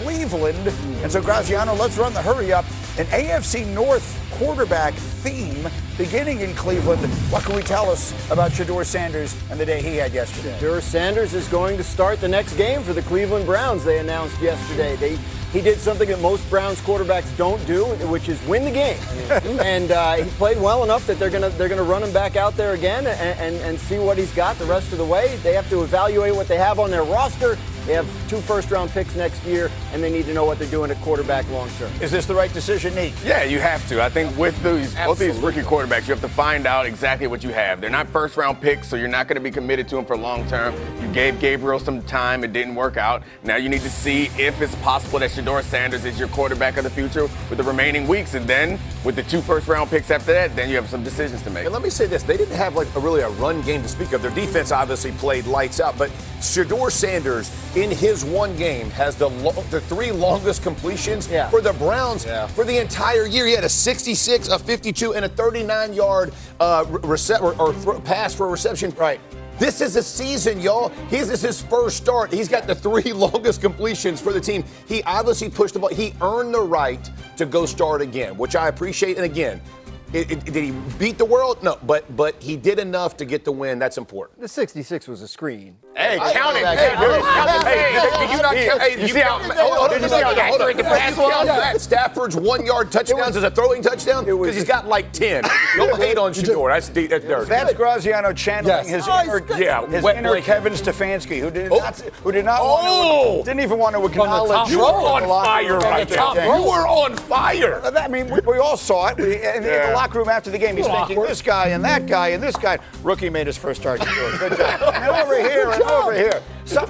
Cleveland. And so, Graziano, let's run the hurry up. An AFC North quarterback theme beginning in Cleveland. What can we tell us about Shedeur Sanders and the day he had yesterday? Shedeur Sanders is going to start the next game for the Cleveland Browns, they announced yesterday. He did something that most Browns quarterbacks don't do, which is win the game. And he played well enough that they're gonna run him back out there again and see what he's got the rest of the way. They have to evaluate what they have on their roster. They have 2 first-round picks next year, and they need to know what they're doing at quarterback long-term. Is this the right decision, Nate? Yeah, you have to. I think with both these rookie quarterbacks, you have to find out exactly what you have. They're not first-round picks, so you're not going to be committed to them for long-term. You gave Gabriel some time. It didn't work out. Now you need to see if it's possible that Shedeur Sanders is your quarterback of the future with the remaining weeks. And then with the 2 first-round picks after that, then you have some decisions to make. And let me say this. They didn't have really a run game to speak of. Their defense obviously played lights out, but Shedeur Sanders in his one game has the 3 longest completions for the Browns for the entire year. He had a 66, a 52, and a 39-yard pass for a reception. Right. This is a season, y'all. This is his first start. He's got the 3 longest completions for the team. He obviously pushed the ball. He earned the right to go start again, which I appreciate. And again, did he beat the world? No, but he did enough to get the win. That's important. The 66 was a screen. Hey, count it. Did you not count? Hey, you see how accurate the pass was? Stafford's 1-yard touchdowns is a throwing touchdown because he's got like 10. Don't hate on Shedeur. That's dirty. That's Graziano channeling his inner Kevin Stefanski, who did not want to, didn't even want to acknowledge. You were on fire right there. You were on fire. I mean, we all saw it. In the locker room after the game, he's thinking this guy and that guy and this guy. Rookie made his first start. Good job. And over here and over here.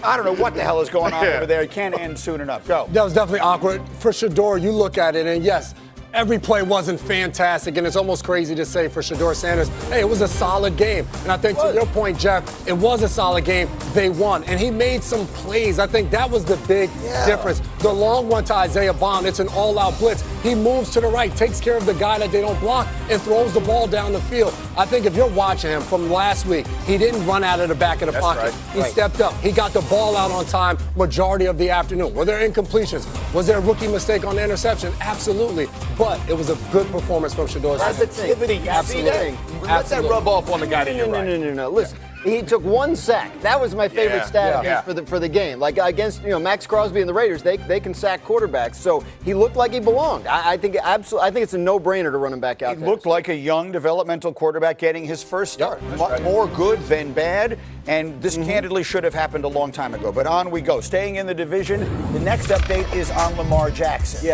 I don't know what the hell is going on over there. It can't end soon enough. Go. That was definitely awkward. For Shedeur, you look at it, and yes, every play wasn't fantastic, and it's almost crazy to say for Shedeur Sanders, hey, it was a solid game. And I think to your point, Jeff, it was a solid game. They won, and he made some plays. I think that was the big difference. The long one to Isaiah Bond, it's an all-out blitz. He moves to the right, takes care of the guy that they don't block, and throws the ball down the field. I think if you're watching him from last week, he didn't run out of the back of the pocket. He stepped up. He got the ball out on time majority of the afternoon. Were there incompletions? Was there a rookie mistake on the interception? Absolutely. But it was a good performance from Shedeur. Positivity. Absolutely. Let that rub off on the guy to your right. No. Listen, he took 1 sack. That was my favorite stat for the game. Like against Max Crosby and the Raiders, they can sack quarterbacks. So he looked like he belonged. I think it's a no-brainer to run him back out there. He looked like a young developmental quarterback getting his first start. More good than bad. And this candidly should have happened a long time ago. But on we go. Staying in the division, the next update is on Lamar Jackson.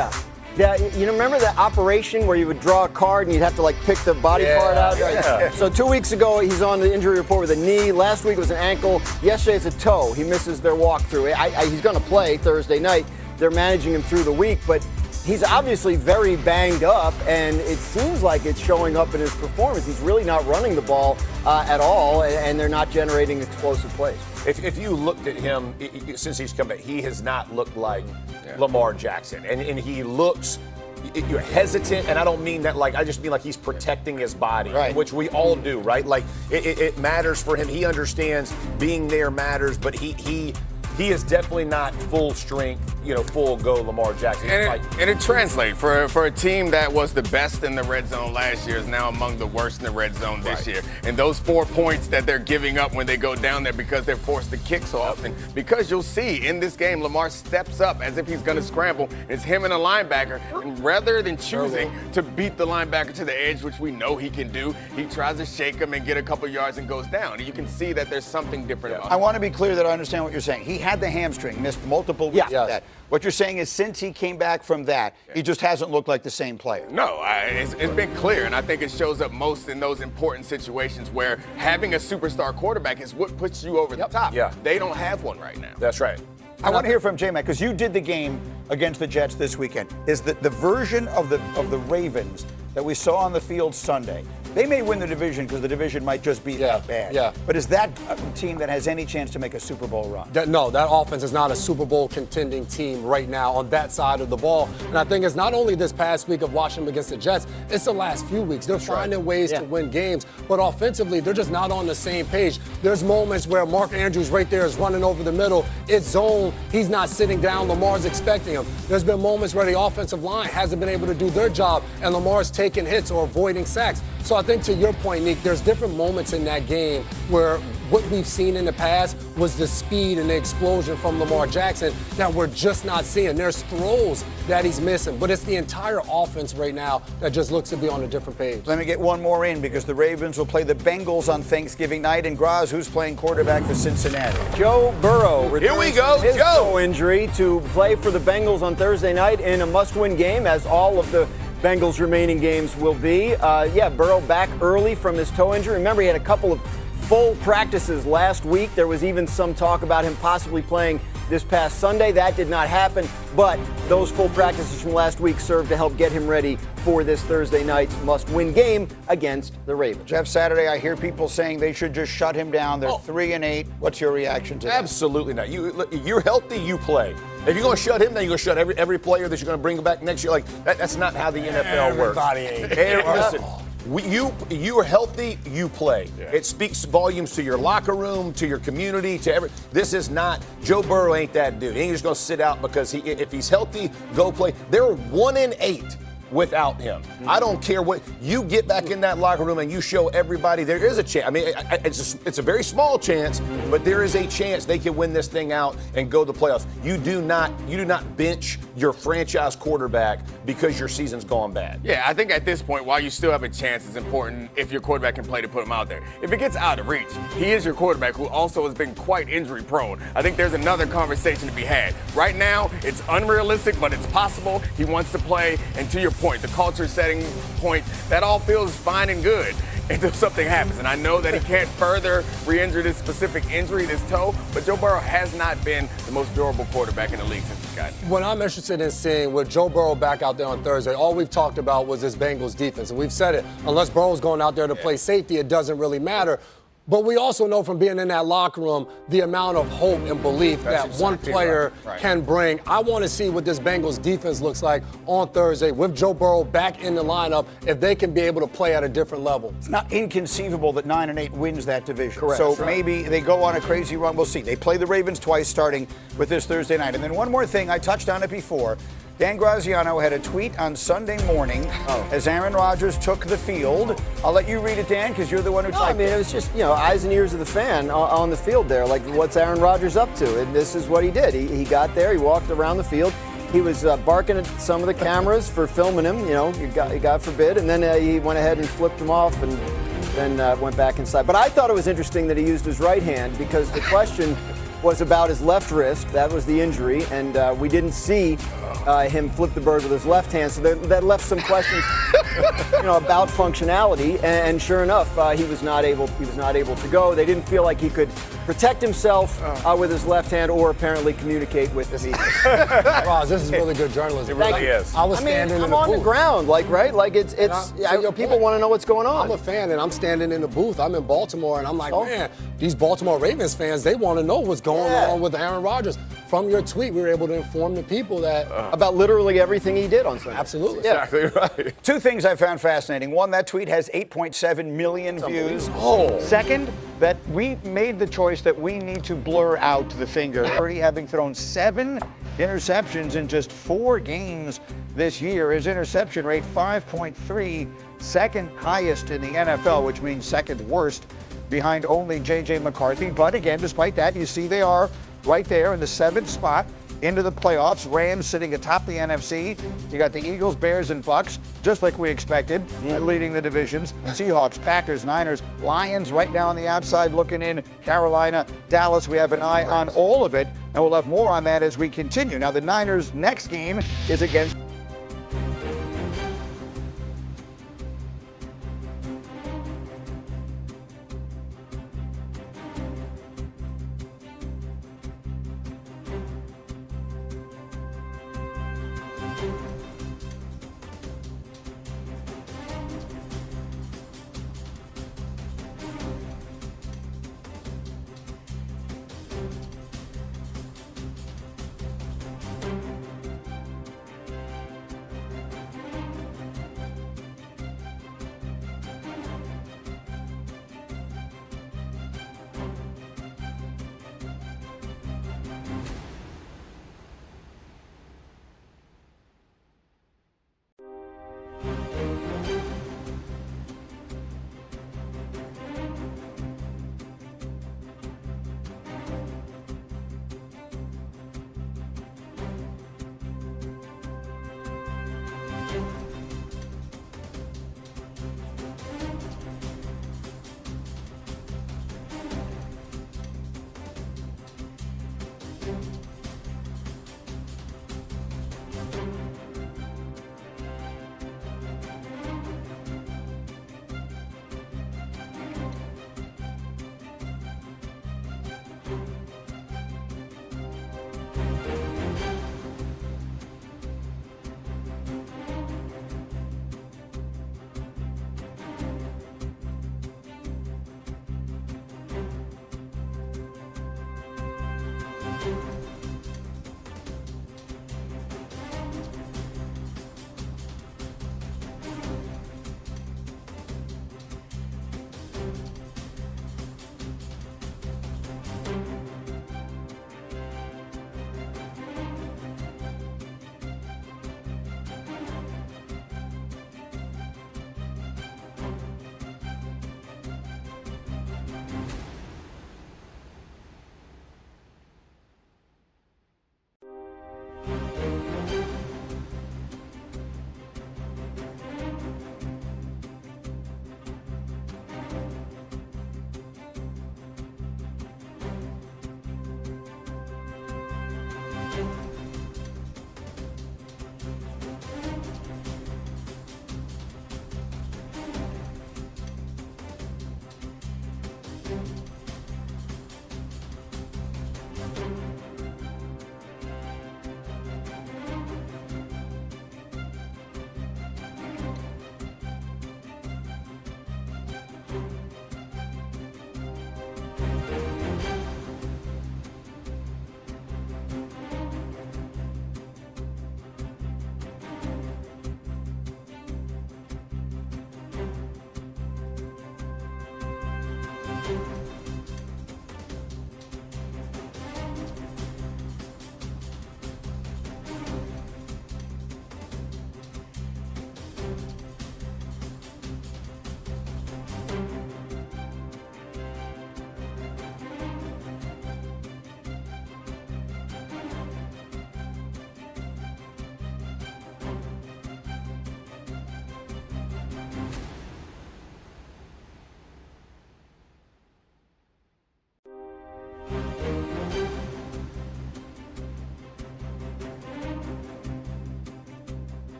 Yeah, you remember that operation where you would draw a card and you'd have to pick the body part out? Yeah. So 2 weeks ago, he's on the injury report with a knee. Last week it was an ankle. Yesterday it's a toe. He misses their walkthrough. He's going to play Thursday night. They're managing him through the week, but he's obviously very banged up, and it seems like it's showing up in his performance. He's really not running the ball at all, and they're not generating explosive plays. If you looked at him since he's come back, he has not looked like Lamar Jackson. And he looks you're hesitant, and I don't mean that I just mean he's protecting his body, which we all do, right? It matters for him. He understands being there matters, but he is definitely not full strength, full go Lamar Jackson. And it translates for a team that was the best in the red zone last year is now among the worst in the red zone this year. And those 4 points that they're giving up when they go down there because they're forced to kick so often. Because you'll see in this game, Lamar steps up as if he's going to scramble. It's him and a linebacker. And rather than choosing to beat the linebacker to the edge, which we know he can do, he tries to shake him and get a couple yards and goes down. And you can see that there's something different about it. I want to be clear that I understand what you're saying. He had the hamstring, missed multiple weeks of that. What you're saying is since he came back from that, he just hasn't looked like the same player. No, it's been clear, and I think it shows up most in those important situations where having a superstar quarterback is what puts you over the top. Yeah. They don't have one right now. That's right. I want to hear from J-Mac, because you did the game against the Jets this weekend. Is the version of the Ravens that we saw on the field Sunday, They may win the division because the division might just be that bad. Yeah. But is that a team that has any chance to make a Super Bowl run? No, that offense is not a Super Bowl contending team right now on that side of the ball. And I think it's not only this past week of watching them against the Jets, it's the last few weeks. They're finding ways to win games, but offensively, they're just not on the same page. There's moments where Mark Andrews right there is running over the middle. It's zone. He's not sitting down. Lamar's expecting him. There's been moments where the offensive line hasn't been able to do their job, and Lamar's taking hits or avoiding sacks. So I think to your point, Nick, there's different moments in that game where what we've seen in the past was the speed and the explosion from Lamar Jackson that we're just not seeing. There's throws that he's missing, but it's the entire offense right now that just looks to be on a different page. Let me get one more in because the Ravens will play the Bengals on Thanksgiving night. And Graz, who's playing quarterback for Cincinnati? Joe Burrow Here we go, his Joe. toe injury to play for the Bengals on Thursday night in a must-win game, as all of the Bengals' remaining games will be. Burrow back early from his toe injury. Remember, he had a couple of full practices last week. There was even some talk about him possibly playing this past Sunday. That did not happen, but those full practices from last week served to help get him ready for this Thursday night's must-win game against the Ravens. Jeff, Saturday, I hear people saying they should just shut him down. They're 3-8. What's your reaction to that? Absolutely not. You're healthy, you play. If you're going to shut him, then you're going to shut every player that you're going to bring back next year. Like that's not how the NFL works. Everybody ain't. Listen, you are healthy, you play. Yeah. It speaks volumes to your locker room, to your community, to every. This is not Joe Burrow. Ain't that dude? He ain't just going to sit out because if he's healthy, go play. They're 1-8. Without him. I don't care what you get back in that locker room and you show everybody there is a chance. I mean, it's a very small chance, but there is a chance they can win this thing out and go to the playoffs. You do not bench your franchise quarterback because your season's gone bad. Yeah, I think at this point, while you still have a chance, it's important if your quarterback can play to put him out there. If it gets out of reach, he is your quarterback who also has been quite injury prone. I think there's another conversation to be had. Right now, it's unrealistic, but it's possible. He wants to play, and to your point, the culture setting point, that all feels fine and good until something happens. And I know that he can't further re-injure this specific injury, this toe, but Joe Burrow has not been the most durable quarterback in the league since he's gotten. What I'm interested in seeing with Joe Burrow back out there on Thursday, all we've talked about was this Bengals defense. And we've said it, unless Burrow's going out there to play safety, it doesn't really matter. But we also know from being in that locker room the amount of hope and belief that one player can bring. I want to see what this Bengals defense looks like on Thursday with Joe Burrow back in the lineup, if they can be able to play at a different level. It's not inconceivable that 9-8 wins that division. Correct. So maybe they go on a crazy run. We'll see. They play the Ravens twice starting with this Thursday night. And then one more thing, I touched on it before. Dan Graziano had a tweet on Sunday morning as Aaron Rodgers took the field. I'll let you read it, Dan, because you're the one who typed it was just, eyes and ears of the fan on the field there. Like, what's Aaron Rodgers up to? And this is what he did. He got there. He walked around the field. He was barking at some of the cameras for filming him, God forbid. And then he went ahead and flipped them off and then went back inside. But I thought it was interesting that he used his right hand because the question was about his left wrist. That was the injury. And we didn't see him flip the bird with his left hand. So that left some questions, about functionality. And sure enough, he was not able to go. They didn't feel like he could protect himself with his left hand or apparently communicate with the Eagles. Roz, this is really good journalism. It really is. I was standing in the I'm on booth. the ground, people want to know what's going on. I'm a fan, and I'm standing in the booth. I'm in Baltimore, and I'm like, man, these Baltimore Ravens fans, they want to know what's going on with Aaron Rodgers. From your tweet, we were able to inform the people that about literally everything he did on Sunday. Absolutely. Exactly right. Two things I found fascinating. One, that tweet has 8.7 million views. Second, that we made the choice that we need to blur out the finger. Already having thrown 7 interceptions in just 4 games this year. His interception rate 5.3, second highest in the NFL, which means second worst behind only J.J. McCarthy. But again, despite that, you see they are right there in the 7th spot into the playoffs. Rams sitting atop the NFC. You got the Eagles, Bears, and Bucks, just like we expected, leading the divisions. Seahawks, Packers, Niners, Lions right now on the outside looking in. Carolina, Dallas, we have an eye on all of it, and we'll have more on that as we continue. Now, the Niners' next game is against